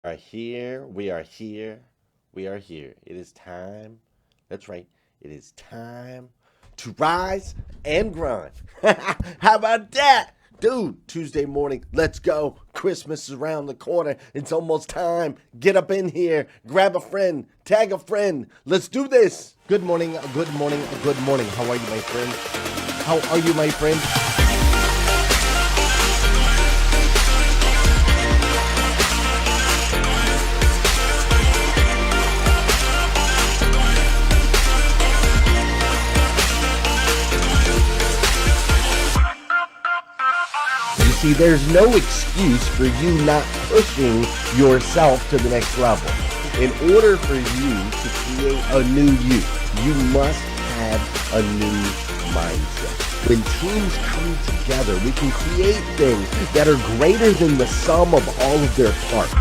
Are here. We are here. We are here. It is time. That's right. It is time to rise and grind. How about that? Dude, Tuesday morning, let's go. Christmas is around the corner. It's almost time. Get up in here. Grab a friend. Tag a friend. Let's do this. Good morning. Good morning. Good morning. How are you, my friend? How are you, my friend? You see, there's no excuse for you not pushing yourself to the next level. In order for you to create a new you must have a new mindset. When teams come together, we can create things that are greater than the sum of all of their parts.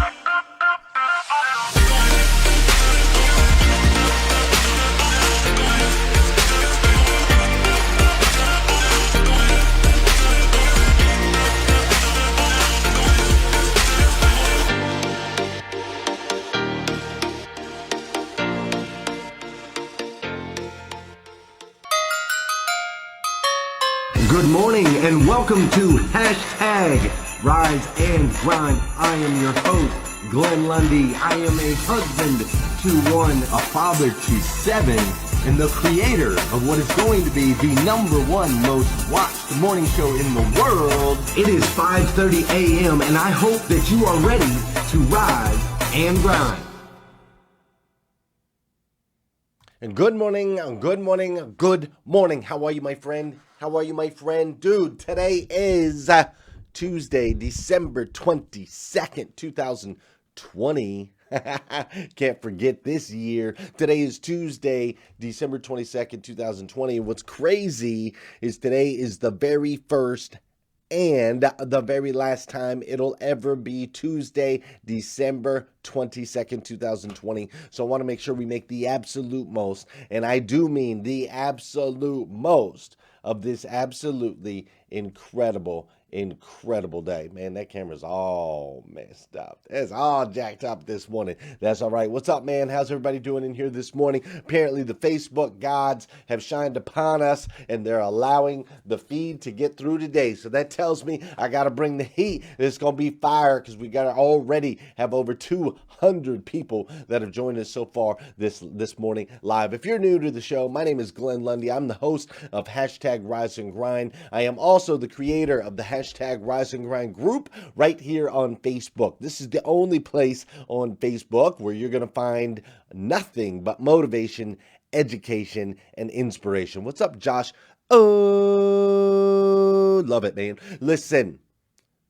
Good morning and welcome to hashtag Rise and Grind. I am your host, Glenn Lundy. I am a husband to one, a father to seven, and the creator of what is going to be the number one most watched morning show in the world. It is 5:30 a.m. and I hope that you are ready to rise and grind. And good morning, good morning, good morning. How are you, my friend? How are you, my friend? Dude, today is Tuesday, December 22nd, 2020. Can't forget this year. Today is Tuesday, December 22nd, 2020. What's crazy is today is the very first and the very last time it'll ever be Tuesday, December 22nd, 2020. So I want to make sure we make the absolute most, and I do mean the absolute most, of this absolutely incredible day. Man, that camera's all messed up. It's all jacked up this morning. That's all right. What's up, man? How's everybody doing in here this morning? Apparently the Facebook gods have shined upon us and they're allowing the feed to get through today. So that tells me I got to bring the heat. It's going to be fire because we got to already have over 200 people that have joined us so far this morning live. If you're new to the show, my name is Glenn Lundy. I'm the host of hashtag Rise and Grind. I am also the creator of the hashtag Rise and Grind group right here on Facebook. This is the only place on Facebook where you're going to find nothing but motivation, education, and inspiration. What's up, Josh? Oh, love it, man. Listen.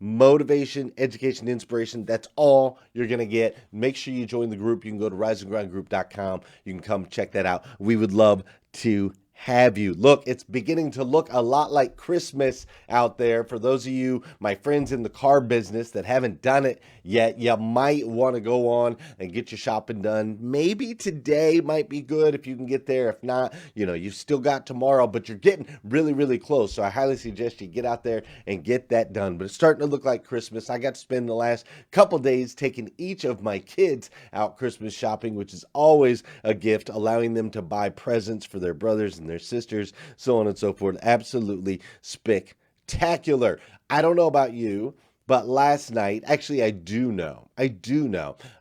Motivation, education, inspiration. That's all you're going to get. Make sure you join the group. You can go to riseandgrindgroup.com. You can come check that out. We would love to have you. Look, it's beginning to look a lot like Christmas out there. For those of you, my friends in the car business that haven't done it yet, you might want to go on and get your shopping done. Maybe today might be good if you can get there. If not, you've still got tomorrow, but you're getting really close. So I highly suggest you get out there and get that done. But it's starting to look like Christmas. I got to spend the last couple days taking each of my kids out Christmas shopping, which is always a gift, allowing them to buy presents for their brothers and their sisters, so on and so forth. Absolutely spectacular. I don't know about you, but last night, actually, I do know.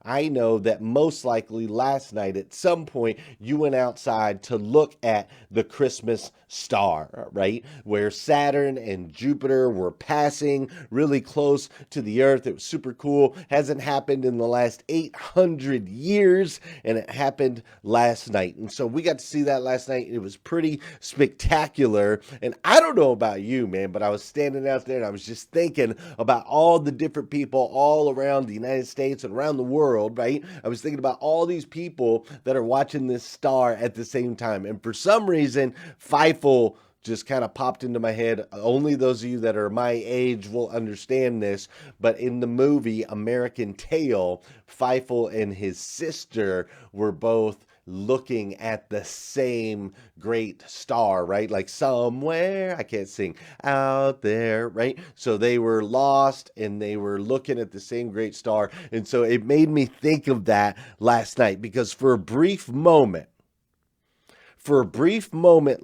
I know that most likely last night at some point you went outside to look at the Christmas star, right? Where Saturn and Jupiter were passing really close to the Earth. It was super cool. Hasn't happened in the last 800 years, and it happened last night. And so we got to see that last night. It was pretty spectacular. And I don't know about you, man, but I was standing out there and I was just thinking about all the different people all around the United States and around the world, right? I was thinking about all these people that are watching this star at the same time. And for some reason, Feifel just kind of popped into my head. Only those of you that are my age will understand this, but in the movie American Tail, Feifel and his sister were both looking at the same great star, right? Like somewhere, I can't sing, out there, right? So they were lost and they were looking at the same great star. And so it made me think of that last night because for a brief moment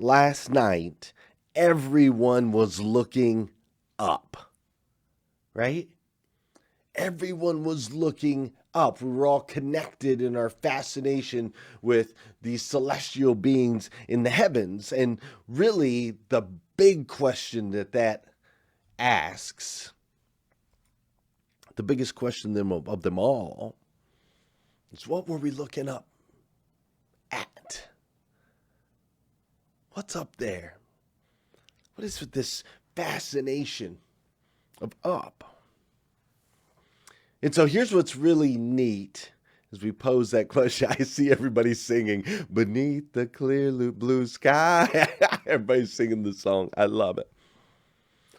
last night, everyone was looking up, right? Everyone was looking up. We were all connected in our fascination with these celestial beings in the heavens. And really, the big question that asks, the biggest question of them all, is what were we looking up at? What's up there? What is with this fascination of up? And so here's what's really neat as we pose that question. I see everybody singing beneath the clear blue sky. Everybody's singing the song. I love it.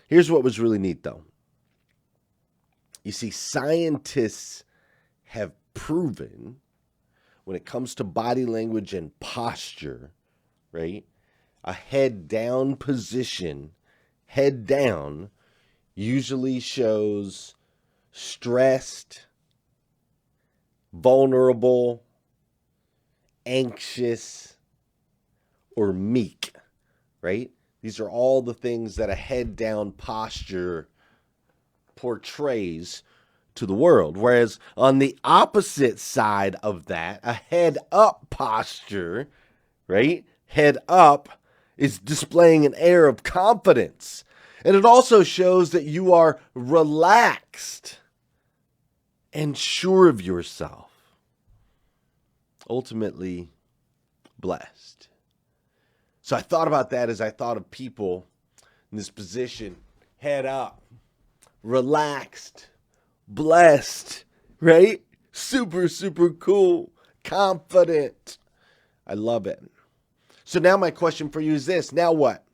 Here's what was really neat, though. You see, scientists have proven when it comes to body language and posture, right? A head down position, head down, usually shows stressed, vulnerable, anxious, or meek, right? These are all the things that a head down posture portrays to the world. Whereas on the opposite side of that, a head up posture, right? Head up is displaying an air of confidence. And it also shows that you are relaxed and sure of yourself, ultimately blessed. So I thought about that as I thought of people in this position, head up, relaxed, blessed, right? Super, super cool, confident. I love it. So now my question for you is this. Now what?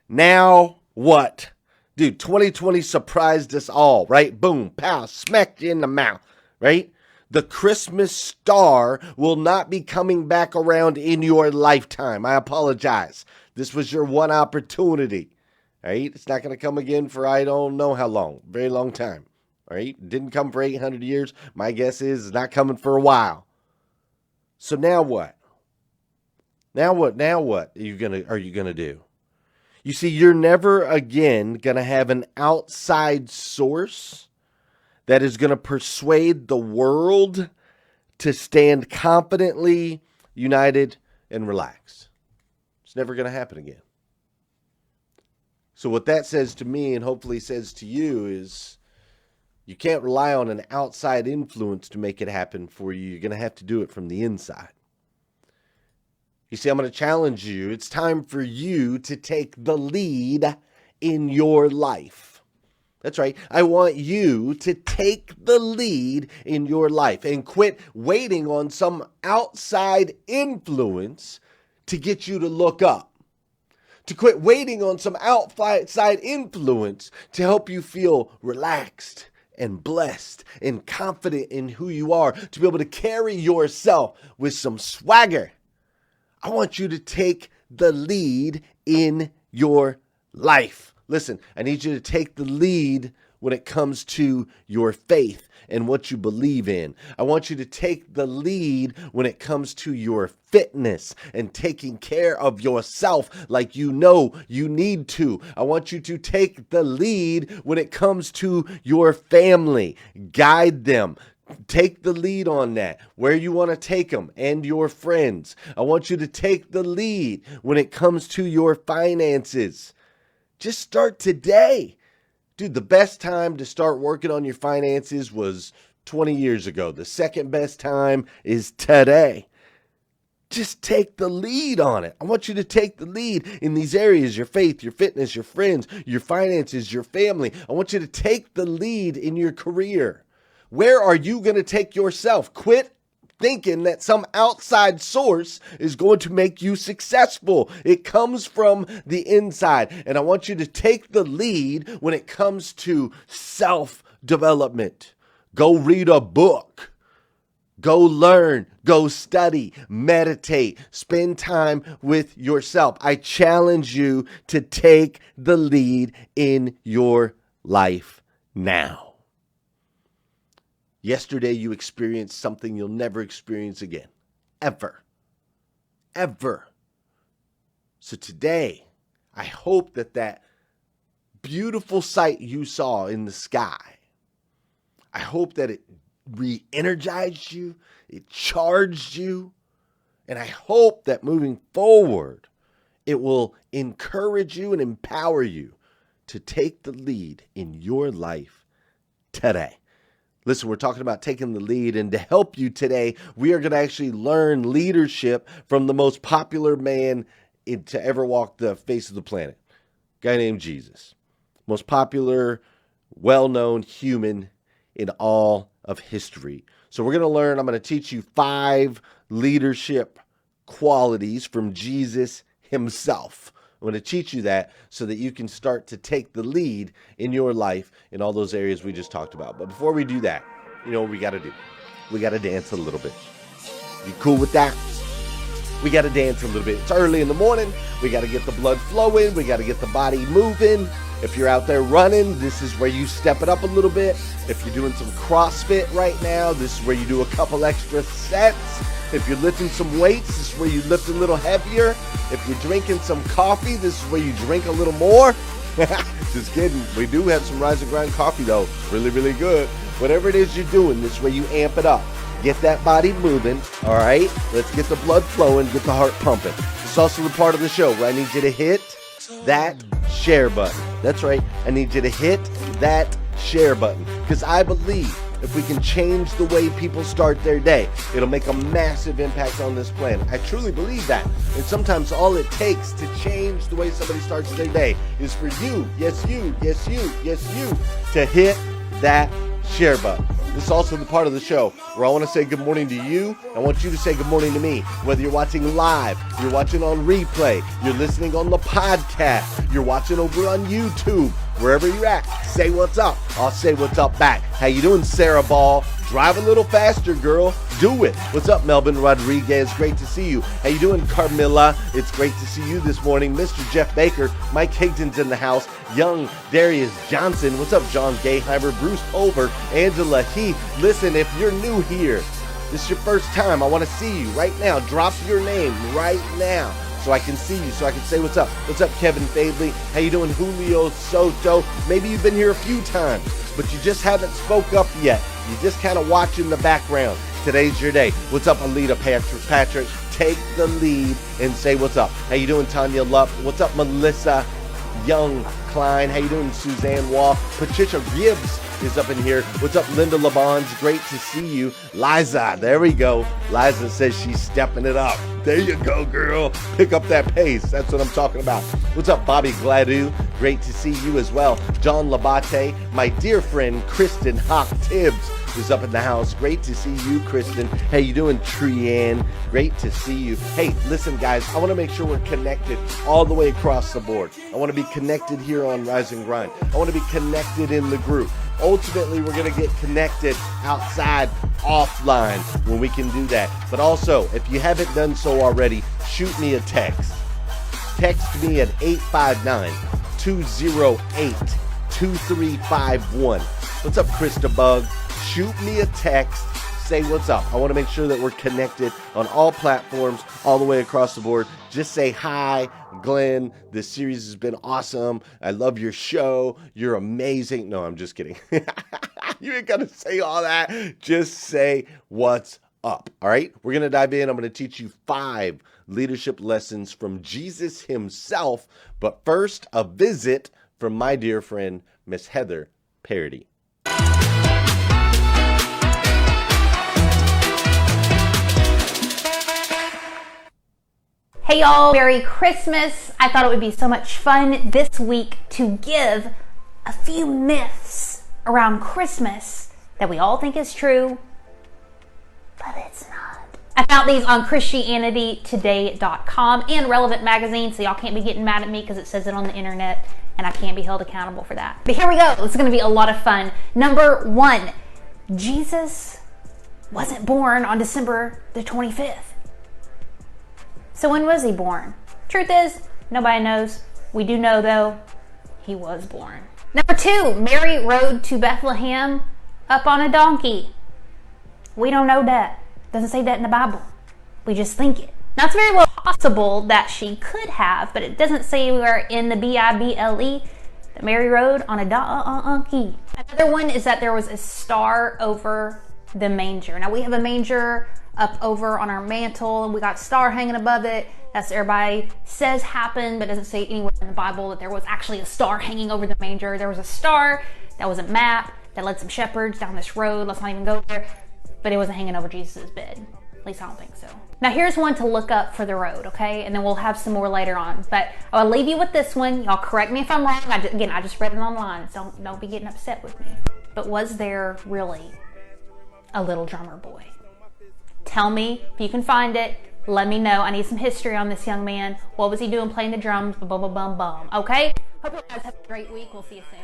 Now what? Dude, 2020 surprised us all, right? Boom, pow, smacked you in the mouth, right? The Christmas star will not be coming back around in your lifetime. I apologize. This was your one opportunity, right? It's not going to come again for I don't know how long. Very long time, right? Didn't come for 800 years. My guess is it's not coming for a while. So now what? Now what are you gonna do? You see, you're never again going to have an outside source that is going to persuade the world to stand confidently, united, and relaxed. It's never going to happen again. So what that says to me, and hopefully says to you, is you can't rely on an outside influence to make it happen for you. You're going to have to do it from the inside. You see, I'm going to challenge you. It's time for you to take the lead in your life. That's right. I want you to take the lead in your life and quit waiting on some outside influence to get you to look up. To quit waiting on some outside influence to help you feel relaxed and blessed and confident in who you are, to be able to carry yourself with some swagger. I want you to take the lead in your life. Listen, I need you to take the lead when it comes to your faith and what you believe in. I want you to take the lead when it comes to your fitness and taking care of yourself like you know you need to. I want you to take the lead when it comes to your family. Guide them. Take the lead on that, where you want to take them and your friends. I want you to take the lead when it comes to your finances. Just start today. Dude, the best time to start working on your finances was 20 years ago. The second best time is today. Just take the lead on it. I want you to take the lead in these areas, your faith, your fitness, your friends, your finances, your family. I want you to take the lead in your career. Where are you going to take yourself? Quit thinking that some outside source is going to make you successful. It comes from the inside. And I want you to take the lead when it comes to self-development. Go read a book. Go learn, go study, meditate, spend time with yourself. I challenge you to take the lead in your life now. Yesterday, you experienced something you'll never experience again, ever. So today, I hope that beautiful sight you saw in the sky, I hope that it re-energized you, it charged you, and I hope that moving forward, it will encourage you and empower you to take the lead in your life today. Listen, we're talking about taking the lead, and to help you today, we are going to actually learn leadership from the most popular man to ever walk the face of the planet, a guy named Jesus. Most popular, well-known human in all of history. So we're going to learn, I'm going to teach you 5 leadership qualities from Jesus himself. I'm going to teach you that so that you can start to take the lead in your life in all those areas we just talked about. But before we do that, you know what we got to do? We got to dance a little bit. You cool with that? We got to dance a little bit. It's early in the morning. We got to get the blood flowing. We got to get the body moving. If you're out there running, this is where you step it up a little bit. If you're doing some CrossFit right now, this is where you do a couple extra sets. If you're lifting some weights, this is where you lift a little heavier. If you're drinking some coffee, this is where you drink a little more. Just kidding. We do have some Rise and Grind coffee though. Really, really good. Whatever it is you're doing, this is where you amp it up. Get that body moving, all right? Let's get the blood flowing, get the heart pumping. It's also the part of the show where I need you to hit that share button. That's right. I need you to hit that share button because I believe if we can change the way people start their day, it'll make a massive impact on this planet. I truly believe that. And sometimes all it takes to change the way somebody starts their day is for you, yes you, yes you, yes you, to hit that share button. This is also the part of the show where I want to say good morning to you. I want you to say good morning to me. Whether you're watching live, you're watching on replay, you're listening on the podcast, you're watching over on YouTube, wherever you're at, say what's up. I'll say what's up back. How you doing, Sarah Ball? Drive a little faster, girl. Do it. What's up, Melvin Rodriguez? Great to see you. How you doing, Carmilla? It's great to see you this morning. Mr. Jeff Baker, Mike Higdon's in the house. Young Darius Johnson. What's up, John Gayheimer? Bruce Over, Angela Heath. Listen, if you're new here, this is your first time, I want to see you right now. Drop your name right now so I can see you, so I can say what's up. What's up, Kevin Fadley? How you doing, Julio Soto? Maybe you've been here a few times, but you just haven't spoke up yet. You just kind of watch in the background. Today's your day. What's up, Alita Patrick? Take the lead and say what's up. How you doing, Tanya Lupp? What's up, Melissa Young Klein? How you doing, Suzanne Wall? Patricia Gibbs is up in here. What's up, Linda LeBons? Great to see you. Liza, there we go. Liza says she's stepping it up. There you go, girl. Pick up that pace. That's what I'm talking about. What's up, Bobby Gladu? Great to see you as well. John Labate, my dear friend, Kristen Hawk Tibbs is up in the house. Great to see you, Kristen. How you doing, Trianne? Great to see you. Hey, listen, guys, I want to make sure we're connected all the way across the board. I want to be connected here on Rise and Grind. I want to be connected in the group. Ultimately, we're going to get connected outside, offline, when we can do that. But also, if you haven't done so already, shoot me a text. Text me at 859-208-2351. What's up, Krista Bug? Shoot me a text. Say what's up. I want to make sure that we're connected on all platforms, all the way across the board. Just say hi, Glenn. This series has been awesome. I love your show. You're amazing. No, I'm just kidding. You ain't got to say all that. Just say what's up. All right, we're going to dive in. I'm going to teach you 5 leadership lessons from Jesus himself. But first, a visit from my dear friend, Miss Heather Parody. Hey y'all, Merry Christmas. I thought it would be so much fun this week to give a few myths around Christmas that we all think is true, but it's not. I found these on ChristianityToday.com and Relevant Magazine, so y'all can't be getting mad at me because it says it on the internet and I can't be held accountable for that. But here we go. It's going to be a lot of fun. Number 1, Jesus wasn't born on December the 25th. So when was he born? Truth is, nobody knows. We do know, though, he was born. Number 2, Mary rode to Bethlehem up on a donkey. We don't know that. Doesn't say that in the Bible. We just think it. Now, it's very well possible that she could have, but it doesn't say where in the Bible that Mary rode on a donkey. Another one is that there was a star over the manger. Now, we have a manger up over on our mantle, and we got a star hanging above it. That's what everybody says happened, but it doesn't say anywhere in the Bible that there was actually a star hanging over the manger. There was a star that was a map that led some shepherds down this road. Let's not even go there. But it wasn't hanging over Jesus' bed. At least I don't think so. Now here's one to look up for the road, okay? And then we'll have some more later on. But I'll leave you with this one. Y'all correct me if I'm wrong. I just read it online, so don't be getting upset with me. But was there really a little drummer boy? Tell me if you can find it. Let me know. I need some history on this young man. What was he doing playing the drums? Bum, bum, bum, bum. Okay? Hope you guys have a great week. We'll see you soon.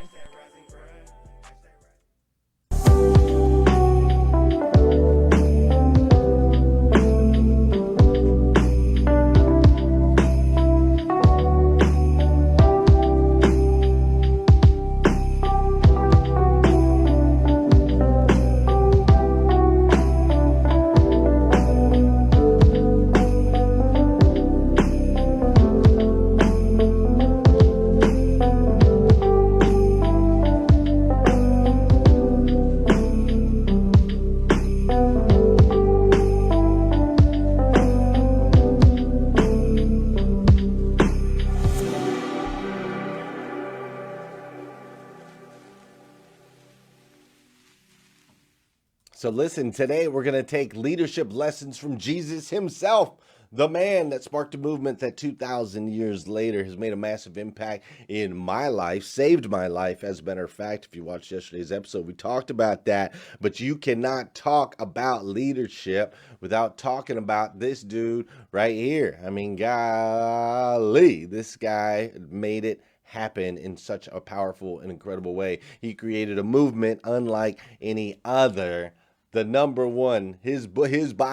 So listen, today we're going to take leadership lessons from Jesus himself, the man that sparked a movement that 2,000 years later has made a massive impact in my life, saved my life. As a matter of fact, if you watched yesterday's episode, we talked about that. But you cannot talk about leadership without talking about this dude right here. I mean, golly, this guy made it happen in such a powerful and incredible way. He created a movement unlike any other. The number one, his bibliography,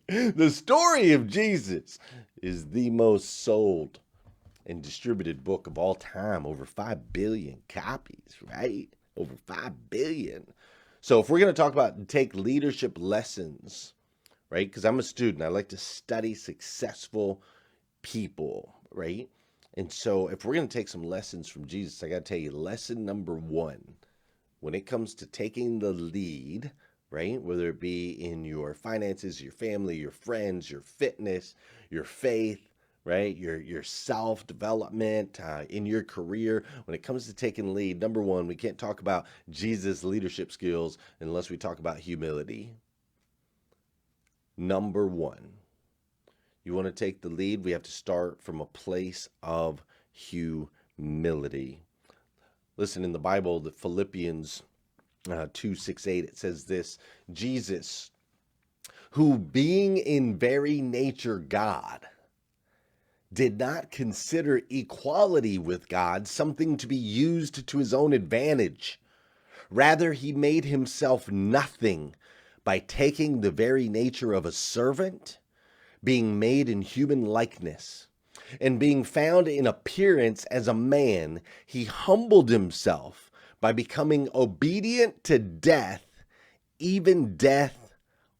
the story of Jesus is the most sold and distributed book of all time. Over 5 billion copies, right? Over 5 billion. So if we're going to talk about take leadership lessons, right? Because I'm a student, I like to study successful people, right? And so if we're going to take some lessons from Jesus, I got to tell you, lesson number 1, when it comes to taking the lead, right? Whether it be in your finances, your family, your friends, your fitness, your faith, right? Your self-development, in your career. When it comes to taking lead, number 1, we can't talk about Jesus' leadership skills unless we talk about humility. Number 1. You want to take the lead, we have to start from a place of humility. Listen, in the Bible, the Philippians 2:6-8, it says this: Jesus, who being in very nature God, did not consider equality with God something to be used to his own advantage. Rather, he made himself nothing by taking the very nature of a servant, being made in human likeness, and being found in appearance as a man, he humbled himself by becoming obedient to death, even death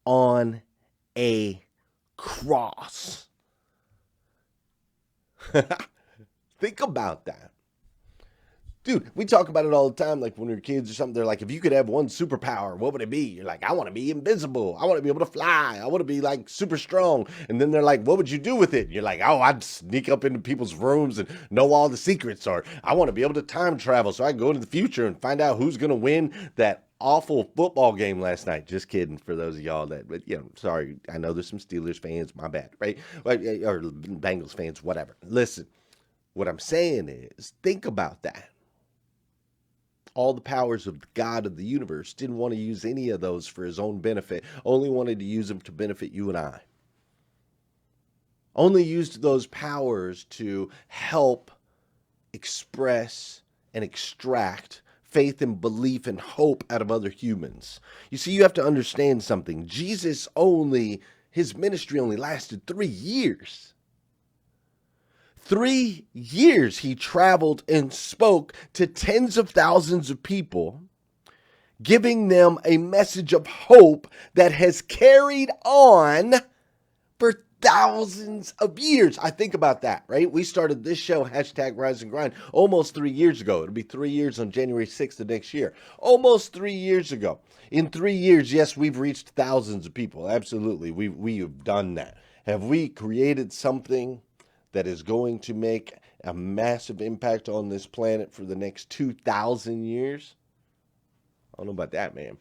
on a cross. Think about that. Dude, we talk about it all the time, like when we were kids or something. They're like, if you could have one superpower, what would it be? You're like, I want to be invisible. I want to be able to fly. I want to be like super strong. And then they're like, what would you do with it? You're like, oh, I'd sneak up into people's rooms and know all the secrets. Or I want to be able to time travel so I can go into the future and find out who's going to win that awful football game last night. Just kidding for those of y'all that, but sorry. I know there's some Steelers fans, my bad, right? Or Bengals fans, whatever. Listen, what I'm saying is, think about that. All the powers of the God of the universe didn't want to use any of those for his own benefit, only wanted to use them to benefit you and I. Only used those powers to help express and extract faith and belief and hope out of other humans. You see, you have to understand something. His ministry only lasted 3 years. 3 years he traveled and spoke to tens of thousands of people, giving them a message of hope that has carried on for thousands of years. I think about that, right? We started this show, #RiseAndGrind, almost 3 years ago. It'll be 3 years on January 6th of next year. Almost 3 years ago. In 3 years, yes, we've reached thousands of people. Absolutely. We have done that. Have we created something that is going to make a massive impact on this planet for the next 2,000 years? I don't know about that, man.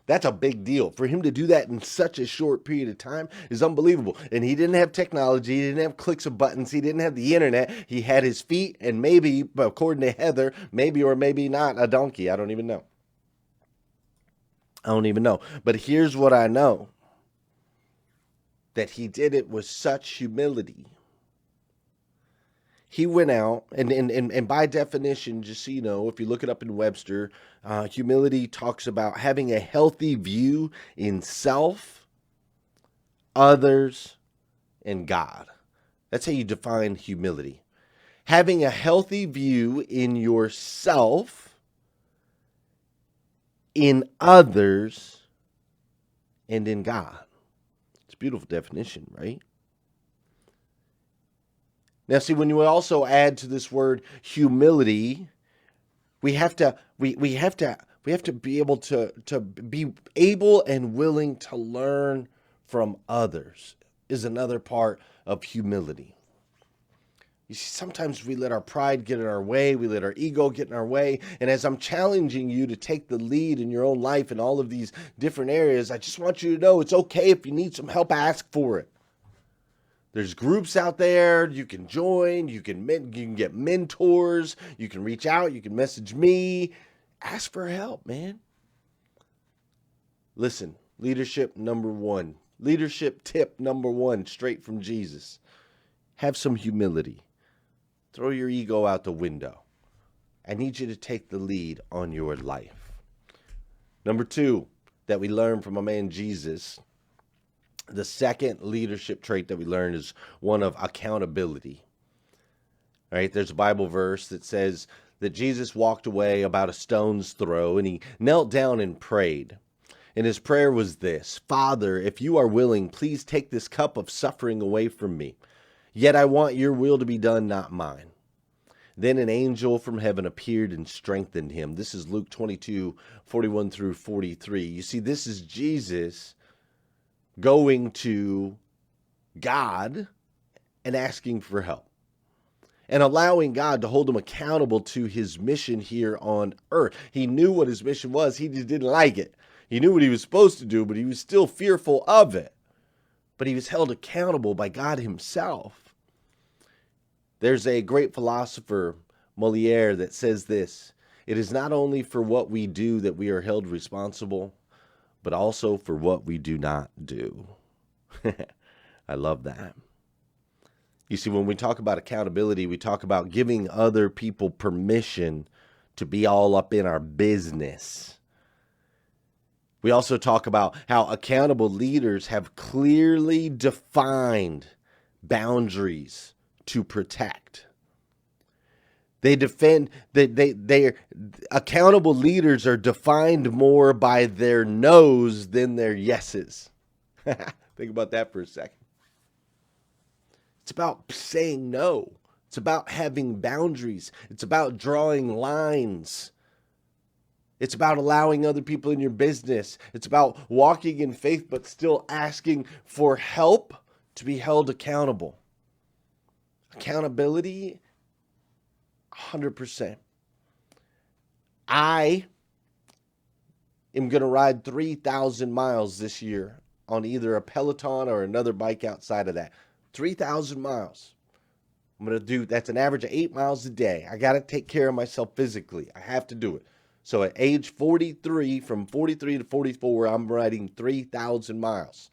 That's a big deal. For him to do that in such a short period of time is unbelievable. And he didn't have technology. He didn't have clicks of buttons. He didn't have the internet. He had his feet and maybe, according to Heather, maybe or maybe not, a donkey. I don't even know. But here's what I know. That he did it with such humility. He went out, and by definition, just so you know, if you look it up in Webster, humility talks about having a healthy view in self, others, and God. That's how you define humility. Having a healthy view in yourself, in others, and in God. It's a beautiful definition, right? Now, see, when you also add to this word humility, we have to be able to be able and willing to learn from others is another part of humility. You see, sometimes we let our pride get in our way, we let our ego get in our way, and as I'm challenging you to take the lead in your own life in all of these different areas, I just want you to know it's okay if you need some help, ask for it. There's groups out there you can join, you can get mentors, you can reach out, you can message me. Ask for help, man. Listen, leadership tip number one, straight from Jesus. Have some humility. Throw your ego out the window. I need you to take the lead on your life. Number two, that we learn from a man Jesus. The second leadership trait that we learn is one of accountability. All right, there's a Bible verse that says that Jesus walked away about a stone's throw and he knelt down and prayed. And his prayer was this: Father, if you are willing, please take this cup of suffering away from me. Yet I want your will to be done, not mine. Then an angel from heaven appeared and strengthened him. This is Luke 22:41 through 43. You see, this is Jesus going to God and asking for help and allowing God to hold him accountable to his mission here on earth. He knew what his mission was. He just didn't like it. He knew what he was supposed to do, but he was still fearful of it. But he was held accountable by God himself. There's a great philosopher, Molière, that says this: it is not only for what we do that we are held responsible, but also for what we do not do. I love that. You see, when we talk about accountability, we talk about giving other people permission to be all up in our business. We also talk about how accountable leaders have clearly defined boundaries to protect. Accountable leaders are defined more by their no's than their yeses. Think about that for a second. It's about saying no. It's about having boundaries. It's about drawing lines. It's about allowing other people in your business. It's about walking in faith but still asking for help to be held accountable. Accountability, 100%. I am going to ride 3,000 miles this year on either a Peloton or another bike outside of that. 3,000 miles. I'm going to do, that's an average of 8 miles a day. I got to take care of myself physically. I have to do it. So at age 43, from 43 to 44, I'm riding 3,000 miles.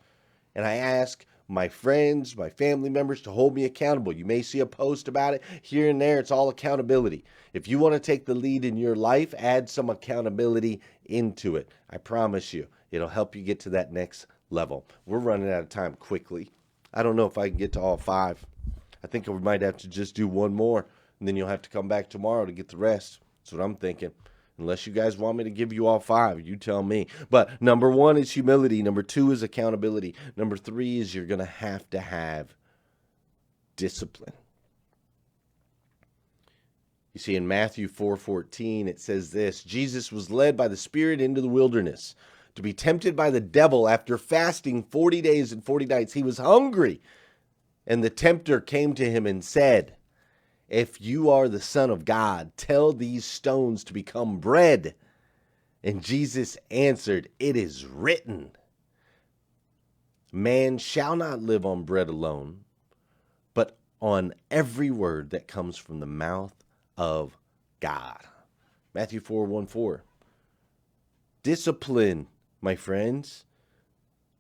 And I ask my friends, my family members to hold me accountable. You may see a post about it here and there. It's all accountability. If you want to take the lead in your life, add some accountability into it. I promise you, it'll help you get to that next level. We're running out of time quickly. I don't know if I can get to all 5. I think we might have to just do one more, and then you'll have to come back tomorrow to get the rest. That's what I'm thinking. Unless you guys want me to give you all 5, you tell me. But number 1 is humility. Number 2 is accountability. Number 3 is you're going to have discipline. You see, in Matthew 4:14, it says this: Jesus was led by the Spirit into the wilderness to be tempted by the devil. After fasting 40 days and 40 nights, he was hungry. And the tempter came to him and said, "If you are the Son of God, tell these stones to become bread." And Jesus answered, "It is written, man shall not live on bread alone, but on every word that comes from the mouth of God." Matthew 4:1-4. Discipline, my friends.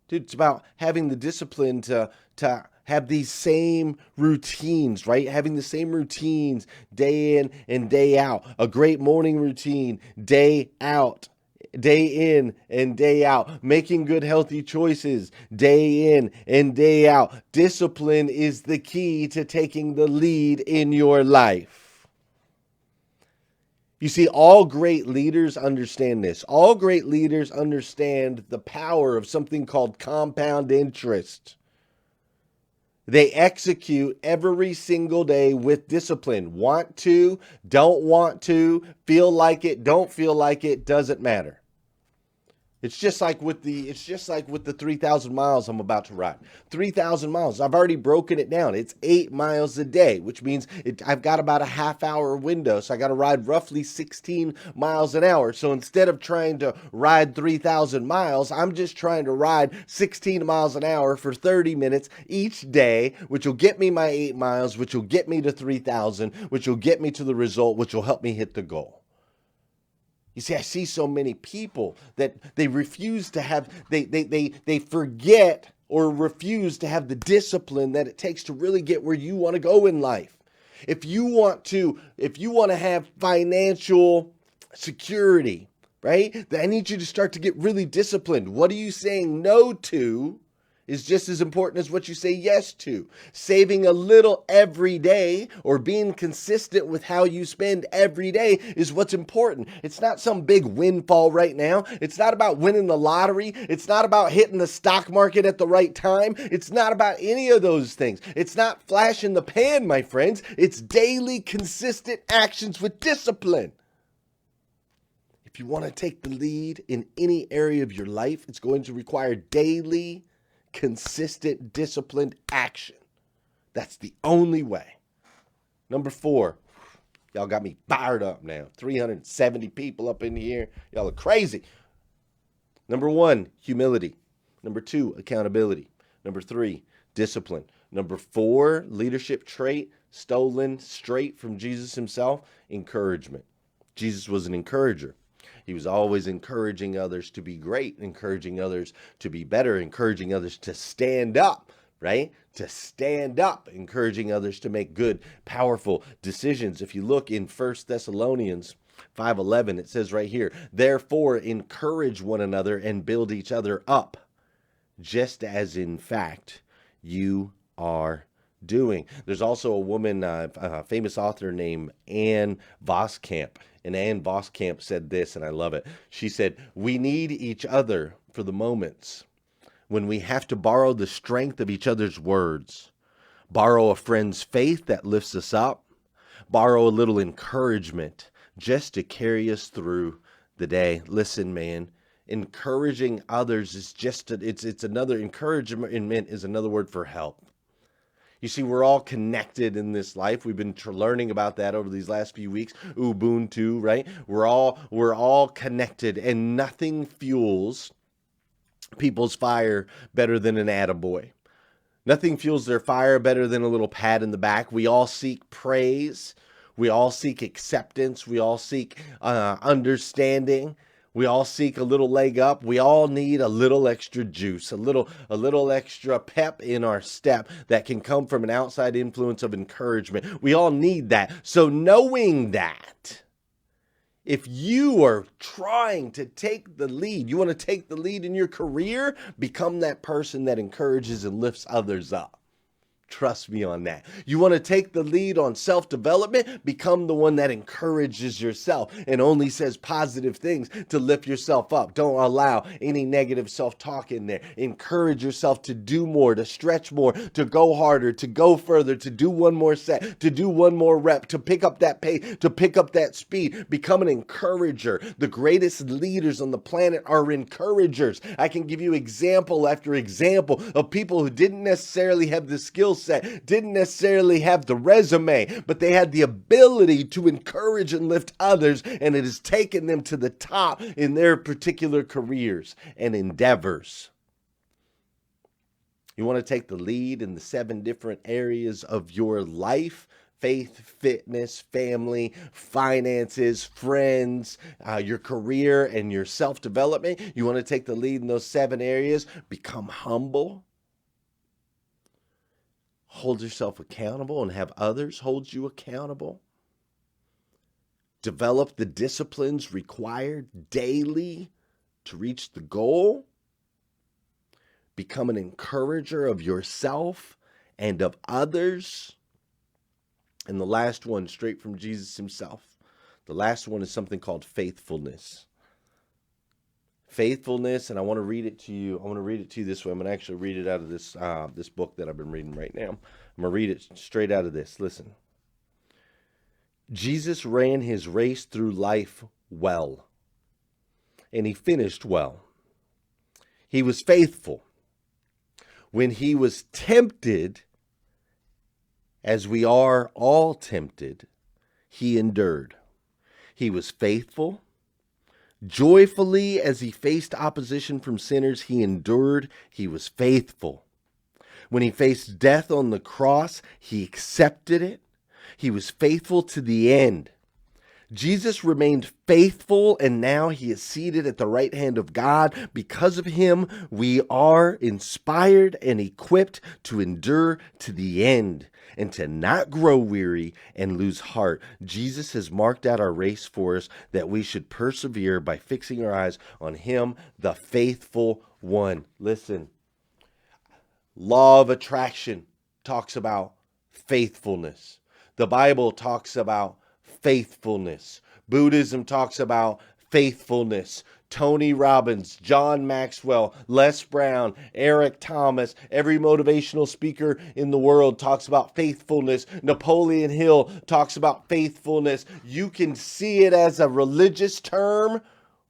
Dude, it's about having the discipline to have these same routines, right? Having the same routines day in and day out. A great morning routine, day in and day out. Making good, healthy choices, day in and day out. Discipline is the key to taking the lead in your life. You see, all great leaders understand this. All great leaders understand the power of something called compound interest. They execute every single day with discipline. Want to, don't want to, feel like it, don't feel like it, doesn't matter. It's just like with the 3,000 miles I'm about to ride. 3,000 miles. I've already broken it down. It's 8 miles a day, which means I've got about a half-hour window, so I got to ride roughly 16 miles an hour. So instead of trying to ride 3,000 miles, I'm just trying to ride 16 miles an hour for 30 minutes each day, which will get me my 8 miles, which will get me to 3,000, which will get me to the result, which will help me hit the goal. You see, I see so many people that they refuse to have, they forget or refuse to have the discipline that it takes to really get where you want to go in life. If you want to have financial security, right? Then I need you to start to get really disciplined. What are you saying no to is just as important as what you say yes to. Saving a little every day or being consistent with how you spend every day is what's important. It's not some big windfall right now. It's not about winning the lottery. It's not about hitting the stock market at the right time. It's not about any of those things. It's not flash in the pan, my friends. It's daily consistent actions with discipline. If you want to take the lead in any area of your life, it's going to require daily consistent, disciplined action. That's the only way. Number 4, y'all got me fired up now. 370 people up in here. Y'all are crazy. Number 1, humility. Number 2, accountability. Number 3, discipline. Number 4, leadership trait stolen straight from Jesus himself, encouragement. Jesus was an encourager. He was always encouraging others to be great, encouraging others to be better, encouraging others to stand up, right? To stand up, encouraging others to make good, powerful decisions. If you look in 1 Thessalonians 5:11, it says right here, "Therefore encourage one another and build each other up, just as in fact you are doing." There's also a woman, a famous author named Anne Voskamp. And Anne Voskamp said this, and I love it. She said, "We need each other for the moments when we have to borrow the strength of each other's words, borrow a friend's faith that lifts us up, borrow a little encouragement just to carry us through the day." Listen, man, encouraging others is just, it's another, encouragement is another word for help. You see, we're all connected in this life. We've been learning about that over these last few weeks. Ubuntu, right? We're all connected, and nothing fuels people's fire better than an attaboy. Nothing fuels their fire better than a little pat in the back. We all seek praise. We all seek acceptance. We all seek understanding. We all seek a little leg up. We all need a little extra juice, a little extra pep in our step that can come from an outside influence of encouragement. We all need that. So knowing that, if you are trying to take the lead, you want to take the lead in your career, become that person that encourages and lifts others up. Trust me on that. You want to take the lead on self-development? Become the one that encourages yourself and only says positive things to lift yourself up. Don't allow any negative self-talk in there. Encourage yourself to do more, to stretch more, to go harder, to go further, to do one more set, to do one more rep, to pick up that pace, to pick up that speed. Become an encourager. The greatest leaders on the planet are encouragers. I can give you example after example of people who didn't necessarily have the skill set, didn't necessarily have the resume, but they had the ability to encourage and lift others, and it has taken them to the top in their particular careers and endeavors. You want to take the lead in the 7 different areas of your life: faith, fitness, family, finances, friends, your career, and your self-development. You want to take the lead in those 7 areas. Become humble. Hold yourself accountable and have others hold you accountable. Develop the disciplines required daily to reach the goal. Become an encourager of yourself and of others. And the last one, straight from Jesus himself. The last one is something called faithfulness. Faithfulness, and I want to read it to you. I want to read it to you this way. I'm going to actually read it out of this book that I've been reading right now. I'm going to read it straight out of this. Listen. Jesus ran his race through life well, and he finished well. He was faithful. When he was tempted, as we are all tempted, he endured. He was faithful. Joyfully, as he faced opposition from sinners, he endured. He was faithful. When he faced death on the cross, he accepted it. He was faithful to the end. Jesus remained faithful, and now he is seated at the right hand of God. Because of him, we are inspired and equipped to endure to the end and to not grow weary and lose heart. Jesus has marked out our race for us, that we should persevere by fixing our eyes on him, the faithful one. Listen, law of attraction talks about faithfulness. The Bible talks about faithfulness. Buddhism talks about faithfulness. Tony Robbins, John Maxwell, Les Brown, Eric Thomas, every motivational speaker in the world talks about faithfulness. Napoleon Hill talks about faithfulness. You can see it as a religious term,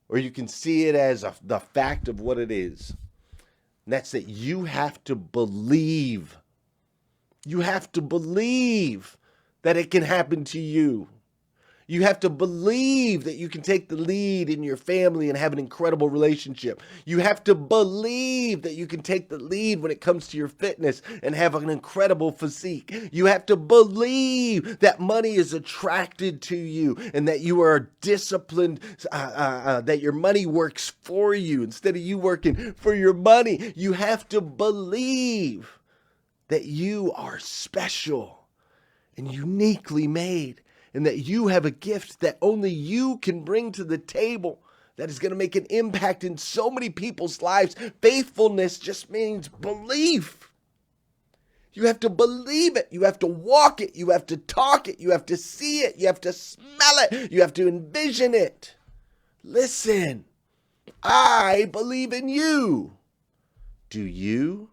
or you can see it as the fact of what it is. And that's that you have to believe. You have to believe that it can happen to you. You have to believe that you can take the lead in your family and have an incredible relationship. You have to believe that you can take the lead when it comes to your fitness and have an incredible physique. You have to believe that money is attracted to you and that you are disciplined, that your money works for you instead of you working for your money. You have to believe that you are special and uniquely made, and that you have a gift that only you can bring to the table that is going to make an impact in so many people's lives. Faithfulness just means belief. You have to believe it. You have to walk it. You have to talk it. You have to see it. You have to smell it. You have to envision it. Listen, I believe in you. Do you?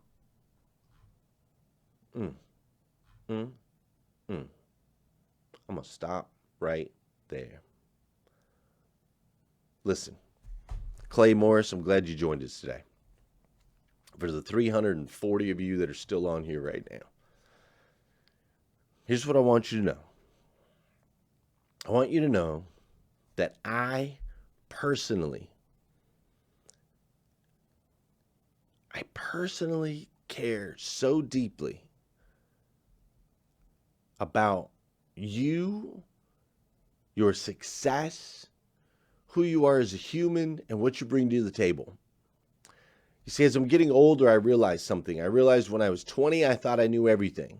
I'm going to stop right there. Listen, Clay Morris, I'm glad you joined us today. For the 340 of you that are still on here right now, here's what I want you to know. I want you to know that I personally care so deeply about you, your success, who you are as a human and what you bring to the table. You see, as I'm getting older, I realized something. I realized when I was 20, I thought I knew everything.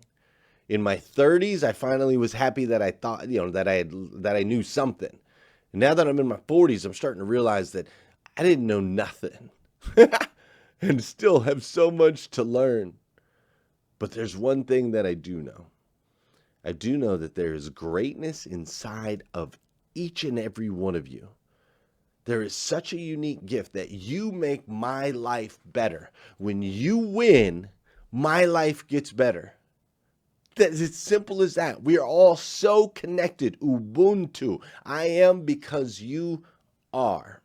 In my 30s, I finally was happy that I thought, that I knew something. And now that I'm in my 40s, I'm starting to realize that I didn't know nothing and still have so much to learn. But there's one thing that I do know. I do know that there is greatness inside of each and every one of you. There is such a unique gift that you make my life better. When you win, my life gets better. It's as simple as that. We are all so connected. Ubuntu. I am because you are.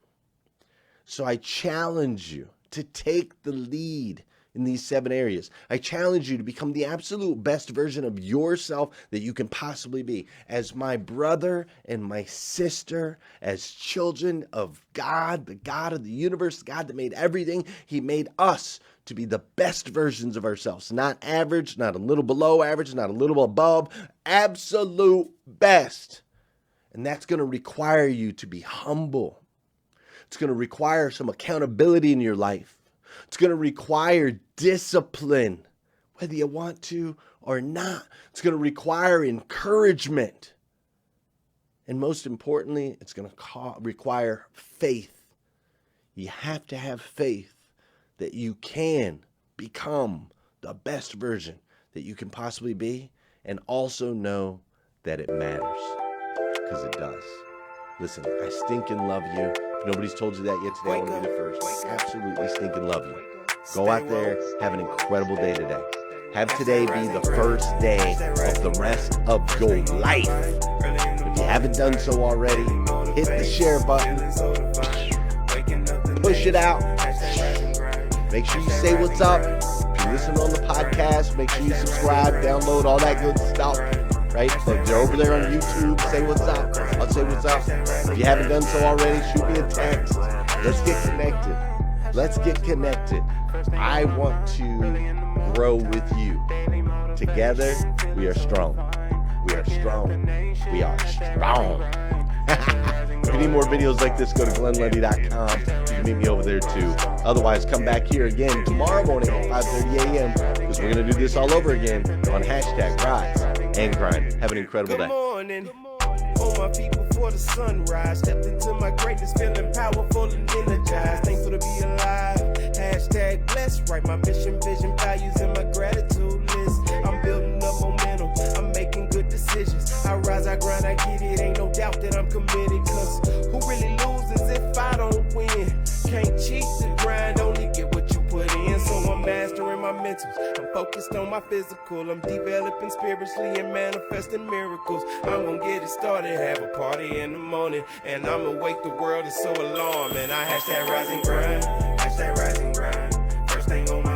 So I challenge you to take the lead in these 7 areas. I challenge you to become the absolute best version of yourself that you can possibly be. As my brother and my sister, as children of God, the God of the universe, the God that made everything, He made us to be the best versions of ourselves. Not average, not a little below average, not a little above, absolute best. And that's going to require you to be humble. It's going to require some accountability in your life. It's going to require discipline, whether you want to or not. It's going to require encouragement. And most importantly, it's going to require faith. You have to have faith that you can become the best version that you can possibly be, and also know that it matters, because it does. Listen, I stinking love you. If nobody's told you that yet today, I want to be the first. Absolutely stinking love you. Go out there, have an incredible day today. Have today be the first day of the rest of your life. If you haven't done so already, hit the share button. Push it out. Make sure you say what's up. If you listen on the podcast, make sure you subscribe, download, all that good stuff. Right? So if you're over there on YouTube, say what's up. I'll say what's up. If you haven't done so already, shoot me a text. Let's get connected. Let's get connected. I want to grow with you. Together, we are strong. We are strong. We are strong. If you need more videos like this, go to glenlundy.com. You can meet me over there too. Otherwise, come back here again tomorrow morning at 5:30 a.m. because we're going to do this all over again on #RISEANDGRIND. Have an incredible day. All my people for the sunrise. Stepped into my greatness, feeling powerful and energized. Thankful to be alive. #blessed. Write my mission, vision, values, and my gratitude list. I'm building up momentum. I'm making good decisions. I rise, I grind, I get it. Ain't no doubt that I'm committed. Cause who really loses if I don't win? Can't cheat the grind, only get what you put in. So I'm mastering my mentals. I'm focused on my physical. I'm developing spiritually and manifesting miracles. I'm gonna get it started, have a party in the morning, and I'ma wake the world is so alarmed. And I #RISEANDGRIND, #RISEANDGRIND. First thing on my